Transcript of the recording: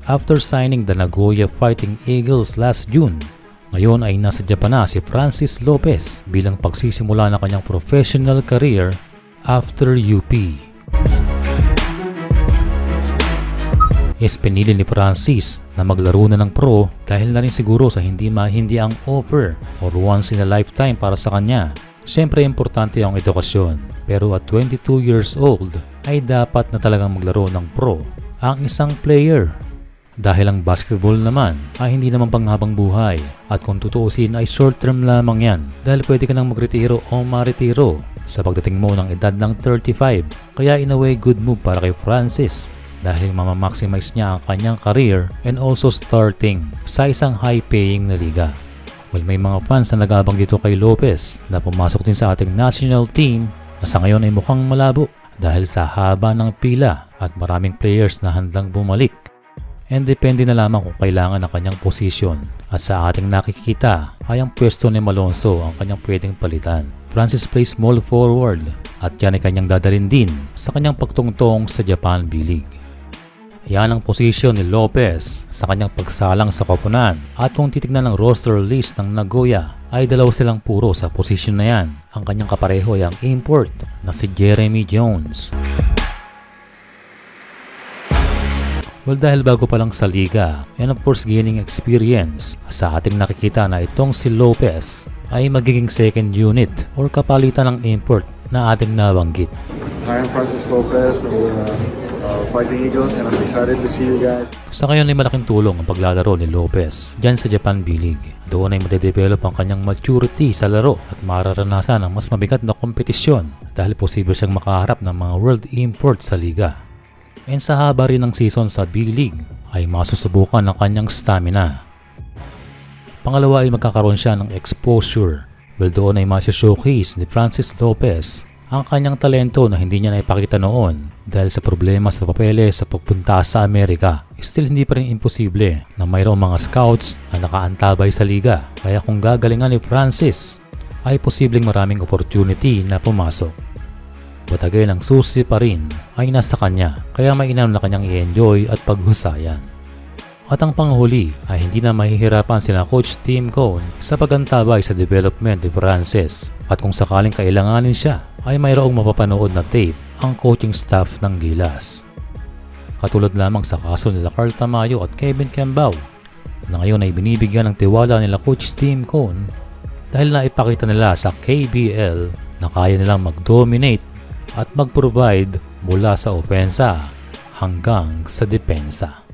After signing the Nagoya Fighting Eagles last June, ngayon ay nasa Japan na si Francis Lopez bilang pagsisimula ng kanyang professional career after UP. Pinili ni Francis na maglaro na ng pro dahil na rin siguro sa hindi ang offer or once in a lifetime para sa kanya. Siyempre importante ang edukasyon, pero at 22 years old ay dapat na talagang maglaro ng pro ang isang player. Dahil ang basketball naman ay hindi naman panghabang buhay at kung tutuusin ay short term lamang yan dahil pwede ka nang magretiro o maretiro sa pagdating mo ng edad ng 35. Kaya in a way good move para kay Francis dahil mamamaximize niya ang kanyang career and also starting sa isang high paying na liga. Well, may mga fans na nag-aabang dito kay Lopez na pumasok din sa ating national team na sa ngayon ay mukhang malabo dahil sa haba ng pila at maraming players na handang bumalik. And depende na lamang kung kailangan ng kanyang posisyon. At sa ating nakikita ay ang pwesto ni Malonzo ang kanyang pwedeng palitan. Francis plays small forward at yan ay kanyang dadalhin din sa kanyang pagtungtong sa Japan B-League. Yan ang posisyon ni Lopez sa kanyang pagsalang sa koponan. At kung titignan ng roster list ng Nagoya ay dalawa silang puro sa posisyon na yan. Ang kanyang kapareho ay ang import na si Jeremy Jones. Well, dahil bago pa lang sa liga and of course gaining experience, sa ating nakikita na itong si Lopez ay magiging second unit or kapalitan ng import na ating nabanggit. Hi, I'm Francis Lopez from Fighting Eagles and I'm excited to see you guys. Sa ngayon ay malaking tulong ang paglalaro ni Lopez dyan sa Japan B-League. Doon ay madedevelop ang kanyang maturity sa laro at mararanasan ang mas mabigat na kompetisyon dahil posible siyang makaharap ng mga world import sa liga. And sa haba rin ng season sa B-League ay masusubukan ang kanyang stamina. Pangalawa ay magkakaroon siya ng exposure. Well, doon ay showcase ni Francis Lopez ang kanyang talento na hindi niya naipakita noon dahil sa problema sa papeles sa pagpunta sa Amerika. Still hindi pa rin imposible na mayroong mga scouts na nakaantabay sa liga. Kaya kung gagalingan ni Francis ay posibleng maraming opportunity na pumasok. But again, ang susi pa rin ay nasa kanya, kaya mainam na kanyang i-enjoy at paghusayan. At ang panghuli ay hindi na mahihirapan sila Coach Tim Cone sa pagantabay sa development ni Francis. At kung sakaling kailanganin siya, ay mayroong mapapanood na tape ang coaching staff ng Gilas. Katulad lamang sa kaso nila Carl Tamayo at Kevin Kembao na ngayon ay binibigyan ng tiwala nila Coach Tim Cone dahil naipakita nila sa KBL na kaya nilang mag-dominate at mag-provide mula sa opensa hanggang sa depensa.